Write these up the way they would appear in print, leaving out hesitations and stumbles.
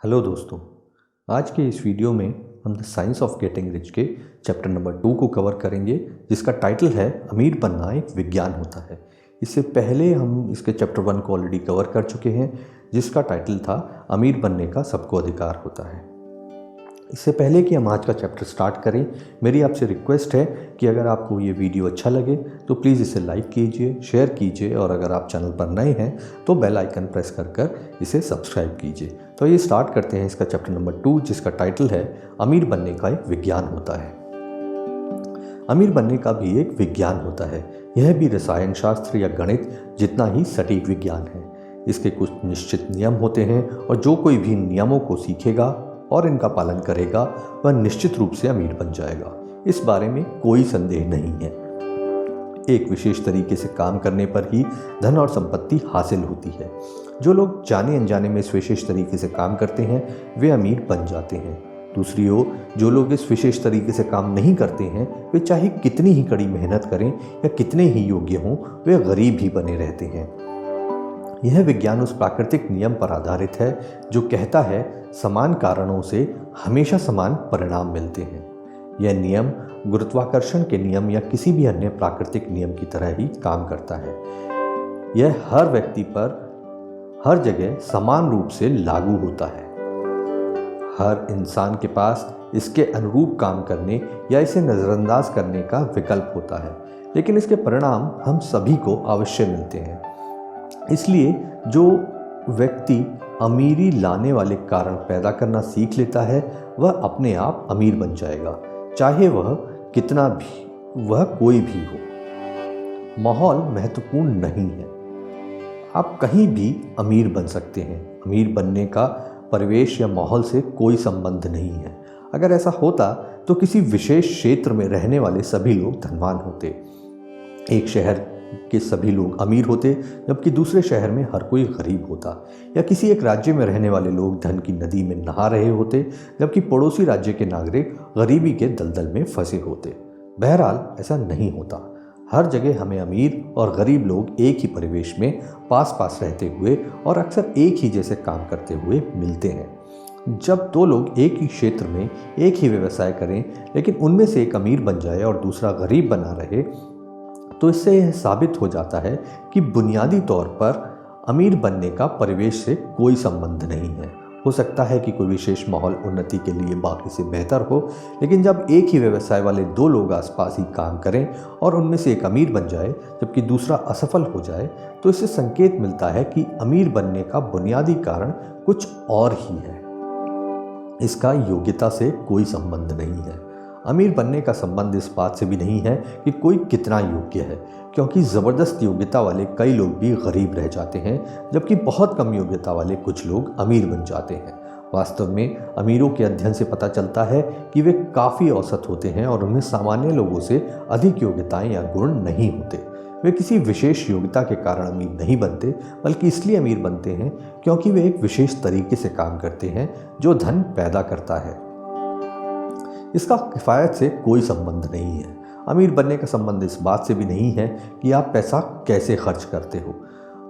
Hello दोस्तों, आज के इस वीडियो में हम the science of getting rich के चैप्टर नंबर 2 को कवर करेंगे, जिसका टाइटल है अमीर बनना एक विज्ञान होता है। इससे पहले हम इसके चैप्टर 1 को ऑलरेडी कवर कर चुके हैं, जिसका टाइटल था अमीर बनने का सबको अधिकार होता है। इससे पहले कि हम आज का चैप्टर स्टार्ट करें, मेरी आपसे रिक्वेस्ट है कि अगर आपको ये वीडियो अच्छा लगे तो प्लीज़ इसे लाइक कीजिए, शेयर कीजिए और अगर आप चैनल पर नए हैं तो बेल आइकन प्रेस कर इसे सब्सक्राइब कीजिए। तो ये स्टार्ट करते हैं इसका चैप्टर नंबर 2, जिसका टाइटल है अमीर बनने का एक विज्ञान होता है। अमीर बनने का भी एक विज्ञान होता है। यह भी रसायन शास्त्र या गणित जितना ही सटीक विज्ञान है। इसके कुछ निश्चित नियम होते हैं और जो कोई भी नियमों को सीखेगा और इनका पालन करेगा वह निश्चित रूप से अमीर बन जाएगा। इस बारे में कोई संदेह नहीं है। एक विशेष तरीके से काम करने पर ही धन और संपत्ति हासिल होती है। जो लोग जाने अनजाने में इस विशेष तरीके से काम करते हैं वे अमीर बन जाते हैं। दूसरी ओर जो लोग इस विशेष तरीके से काम नहीं करते हैं वे चाहे कितनी ही कड़ी मेहनत करें या कितने ही योग्य हों, वे गरीब ही बने रहते हैं। यह विज्ञान उस प्राकृतिक नियम पर आधारित है जो कहता है समान कारणों से हमेशा समान परिणाम मिलते हैं। यह नियम गुरुत्वाकर्षण के नियम या किसी भी अन्य प्राकृतिक नियम की तरह ही काम करता है। यह हर व्यक्ति पर हर जगह समान रूप से लागू होता है। हर इंसान के पास इसके अनुरूप काम करने या इसे नज़रअंदाज करने का विकल्प होता है, लेकिन इसके परिणाम हम सभी को अवश्य मिलते हैं। इसलिए जो व्यक्ति अमीरी लाने वाले कारण पैदा करना सीख लेता है वह अपने आप अमीर बन जाएगा, चाहे वह कितना भी वह कोई भी हो। माहौल महत्वपूर्ण नहीं है। आप कहीं भी अमीर बन सकते हैं। अमीर बनने का परिवेश या माहौल से कोई संबंध नहीं है। अगर ऐसा होता तो किसी विशेष क्षेत्र में रहने वाले सभी लोग धनवान होते, एक शहर के सभी लोग अमीर होते जबकि दूसरे शहर में हर कोई गरीब होता, या किसी एक राज्य में रहने वाले लोग धन की नदी में नहा रहे होते जबकि पड़ोसी राज्य के नागरिक गरीबी के दलदल में फंसे होते। बहरहाल ऐसा नहीं होता। हर जगह हमें अमीर और गरीब लोग एक ही परिवेश में पास पास रहते हुए और अक्सर एक ही जैसे काम करते हुए मिलते हैं। जब दो लोग एक ही क्षेत्र में एक ही व्यवसाय करें लेकिन उनमें से एक अमीर बन जाए और दूसरा गरीब बना रहे तो इससे यह साबित हो जाता है कि बुनियादी तौर पर अमीर बनने का परिवेश से कोई संबंध नहीं है। हो सकता है कि कोई विशेष माहौल उन्नति के लिए बाकी से बेहतर हो, लेकिन जब एक ही व्यवसाय वाले दो लोग आसपास ही काम करें और उनमें से एक अमीर बन जाए जबकि दूसरा असफल हो जाए तो इससे संकेत मिलता है कि अमीर बनने का बुनियादी कारण कुछ और ही है। इसका योग्यता से कोई संबंध नहीं है। अमीर बनने का संबंध इस बात से भी नहीं है कि कोई कितना योग्य है, क्योंकि ज़बरदस्त योग्यता वाले कई लोग भी गरीब रह जाते हैं जबकि बहुत कम योग्यता वाले कुछ लोग अमीर बन जाते हैं। वास्तव में अमीरों के अध्ययन से पता चलता है कि वे काफ़ी औसत होते हैं और उनमें सामान्य लोगों से अधिक योग्यताएं या गुण नहीं होते। वे किसी विशेष योग्यता के कारण अमीर नहीं बनते, बल्कि इसलिए अमीर बनते हैं क्योंकि वे एक विशेष तरीके से काम करते हैं जो धन पैदा करता है। इसका किफ़ायत से कोई संबंध नहीं है। अमीर बनने का संबंध इस बात से भी नहीं है कि आप पैसा कैसे खर्च करते हो।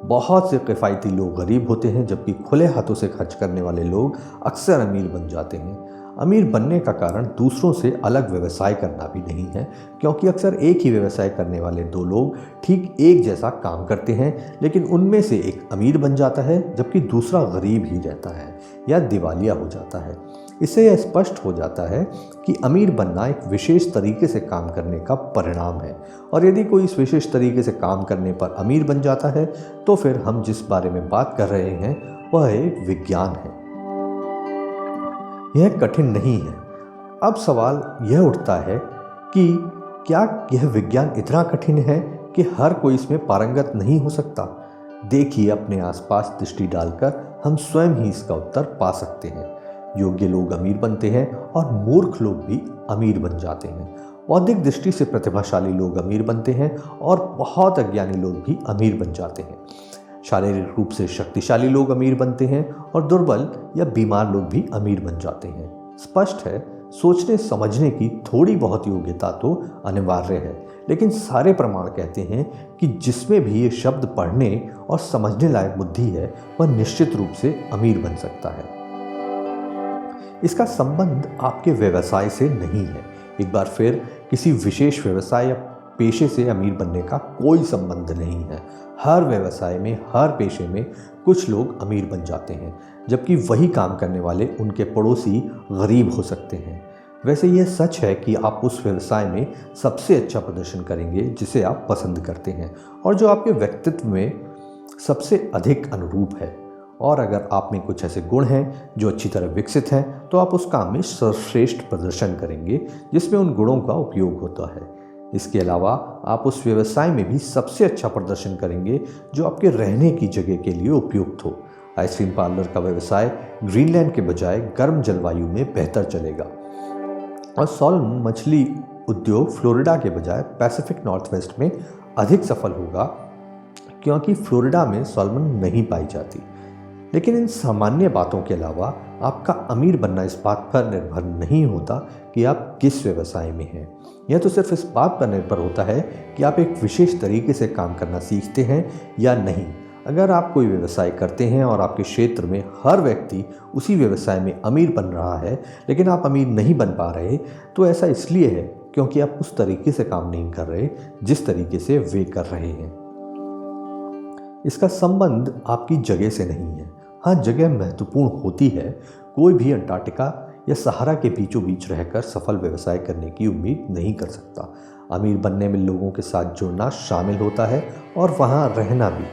बहुत से किफ़ायती लोग गरीब होते हैं जबकि खुले हाथों से खर्च करने वाले लोग अक्सर अमीर बन जाते हैं। अमीर बनने का कारण दूसरों से अलग व्यवसाय करना भी नहीं है, क्योंकि अक्सर एक ही व्यवसाय करने वाले दो लोग ठीक एक जैसा काम करते हैं लेकिन उनमें से एक अमीर बन जाता है जबकि दूसरा गरीब ही रहता है या दिवालिया हो जाता है। इससे यह स्पष्ट हो जाता है कि अमीर बनना एक विशेष तरीके से काम करने का परिणाम है, और यदि कोई इस विशेष तरीके से काम करने पर अमीर बन जाता है तो फिर हम जिस बारे में बात कर रहे हैं वह एक विज्ञान है। यह कठिन नहीं है। अब सवाल यह उठता है कि क्या यह विज्ञान इतना कठिन है कि हर कोई इसमें पारंगत नहीं हो सकता? देखिए, अपने आसपास दृष्टि डालकर हम स्वयं ही इसका उत्तर पा सकते हैं। योग्य लोग अमीर बनते हैं और मूर्ख लोग भी अमीर बन जाते हैं। बौद्धिक दृष्टि से प्रतिभाशाली लोग अमीर बनते हैं और बहुत अज्ञानी लोग भी अमीर बन जाते हैं। शारीरिक रूप से शक्तिशाली लोग अमीर बनते हैं और दुर्बल या बीमार लोग भी अमीर बन जाते हैं। स्पष्ट है, सोचने समझने की थोड़ी बहुत योग्यता तो अनिवार्य है, लेकिन सारे प्रमाण कहते हैं कि जिसमें भी ये शब्द पढ़ने और समझने लायक बुद्धि है वह निश्चित रूप से अमीर बन सकता है। इसका संबंध आपके व्यवसाय से नहीं है। एक बार फिर किसी विशेष व्यवसाय या पेशे से अमीर बनने का कोई संबंध नहीं है। हर व्यवसाय में, हर पेशे में कुछ लोग अमीर बन जाते हैं, जबकि वही काम करने वाले उनके पड़ोसी गरीब हो सकते हैं। वैसे यह सच है कि आप उस व्यवसाय में सबसे अच्छा प्रदर्शन करेंगे जिसे आप पसंद करते हैं और जो आपके व्यक्तित्व में सबसे अधिक अनुरूप है। और अगर आप में कुछ ऐसे गुण हैं जो अच्छी तरह विकसित हैं, तो आप उस काम में सर्वश्रेष्ठ प्रदर्शन करेंगे जिसमें उन गुणों का उपयोग होता है। इसके अलावा आप उस व्यवसाय में भी सबसे अच्छा प्रदर्शन करेंगे जो आपके रहने की जगह के लिए उपयुक्त हो। आइसक्रीम पार्लर का व्यवसाय ग्रीनलैंड के बजाय गर्म जलवायु में बेहतर चलेगा और सॉल्मन मछली उद्योग फ्लोरिडा के बजाय पैसिफिक नॉर्थवेस्ट में अधिक सफल होगा, क्योंकि फ्लोरिडा में सॉल्मन नहीं पाई जाती। लेकिन इन सामान्य बातों के अलावा आपका अमीर बनना इस बात पर निर्भर नहीं होता कि आप किस व्यवसाय में हैं। यह तो सिर्फ इस बात पर निर्भर होता है कि आप एक विशेष तरीके से काम करना सीखते हैं या नहीं। अगर आप कोई व्यवसाय करते हैं और आपके क्षेत्र में हर व्यक्ति उसी व्यवसाय में अमीर बन रहा है, लेकिन आप अमीर नहीं बन पा रहे, तो ऐसा इसलिए है क्योंकि आप उस तरीके से काम नहीं कर रहे जिस तरीके से वे कर रहे हैं। इसका संबंध आपकी जगह से नहीं है। हाँ, जगह महत्वपूर्ण होती है। कोई भी अंटार्कटिका या सहारा के बीचों बीच रहकर सफल व्यवसाय करने की उम्मीद नहीं कर सकता। अमीर बनने में लोगों के साथ जुड़ना शामिल होता है और वहाँ रहना भी,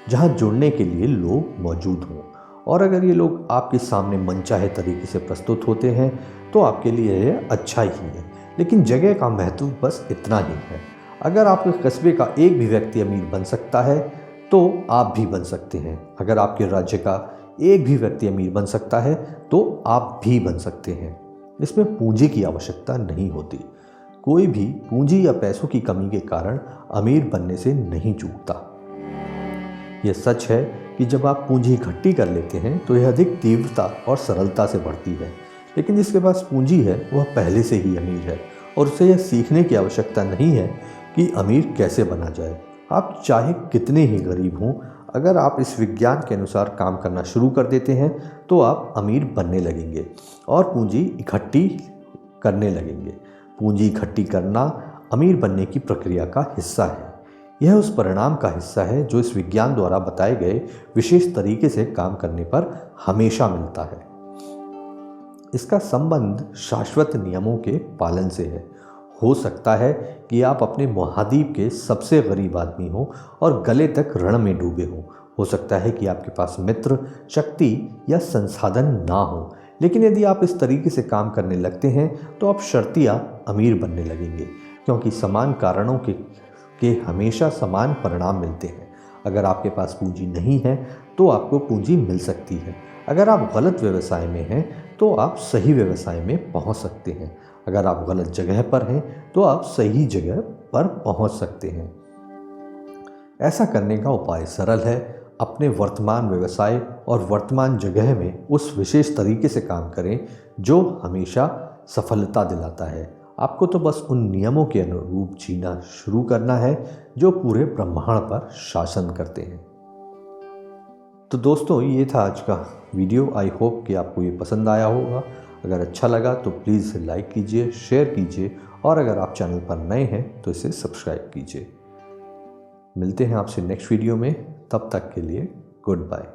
जहाँ जुड़ने के लिए लोग मौजूद हों। और अगर ये लोग आपके सामने मनचाहे तरीके से प्रस्तुत होते हैं तो आपके लिए यह अच्छा ही है। लेकिन जगह का महत्व बस इतना ही है। अगर आपके कस्बे का एक भी व्यक्ति अमीर बन सकता है तो आप भी बन सकते हैं। अगर आपके राज्य का एक भी व्यक्ति अमीर बन सकता है तो आप भी बन सकते हैं। इसमें पूंजी की आवश्यकता नहीं होती। कोई भी पूंजी या पैसों की कमी के कारण अमीर बनने से नहीं चूकता। यह सच है कि जब आप पूंजी इकट्ठी कर लेते हैं तो यह अधिक तीव्रता और सरलता से बढ़ती है। लेकिन जिसके पास पूंजी है वह पहले से ही अमीर है और उसे यह सीखने की आवश्यकता नहीं है कि अमीर कैसे बना जाए। आप चाहे कितने ही गरीब हों, अगर आप इस विज्ञान के अनुसार काम करना शुरू कर देते हैं तो आप अमीर बनने लगेंगे और पूंजी इकट्ठी करने लगेंगे। पूंजी इकट्ठी करना अमीर बनने की प्रक्रिया का हिस्सा है। यह उस परिणाम का हिस्सा है जो इस विज्ञान द्वारा बताए गए विशेष तरीके से काम करने पर हमेशा मिलता है। इसका संबंध शाश्वत नियमों के पालन से है। हो सकता है कि आप अपने महाद्वीप के सबसे गरीब आदमी हो और गले तक ऋण में डूबे हो सकता है कि आपके पास मित्र, शक्ति या संसाधन ना हो, लेकिन यदि आप इस तरीके से काम करने लगते हैं तो आप शर्तिया अमीर बनने लगेंगे, क्योंकि समान कारणों के हमेशा समान परिणाम मिलते हैं। अगर आपके पास पूंजी नहीं है तो आपको पूंजी मिल सकती है। अगर आप गलत व्यवसाय में हैं तो आप सही व्यवसाय में पहुंच सकते हैं। अगर आप गलत जगह पर हैं तो आप सही जगह पर पहुंच सकते हैं। ऐसा करने का उपाय सरल है। अपने वर्तमान व्यवसाय और वर्तमान जगह में उस विशेष तरीके से काम करें जो हमेशा सफलता दिलाता है। आपको तो बस उन नियमों के अनुरूप जीना शुरू करना है जो पूरे ब्रह्मांड पर शासन करते हैं। तो दोस्तों, ये था आज का वीडियो। आई होप कि आपको ये पसंद आया होगा। अगर अच्छा लगा तो प्लीज़ लाइक कीजिए, शेयर कीजिए और अगर आप चैनल पर नए हैं तो इसे सब्सक्राइब कीजिए। मिलते हैं आपसे नेक्स्ट वीडियो में। तब तक के लिए गुड बाय।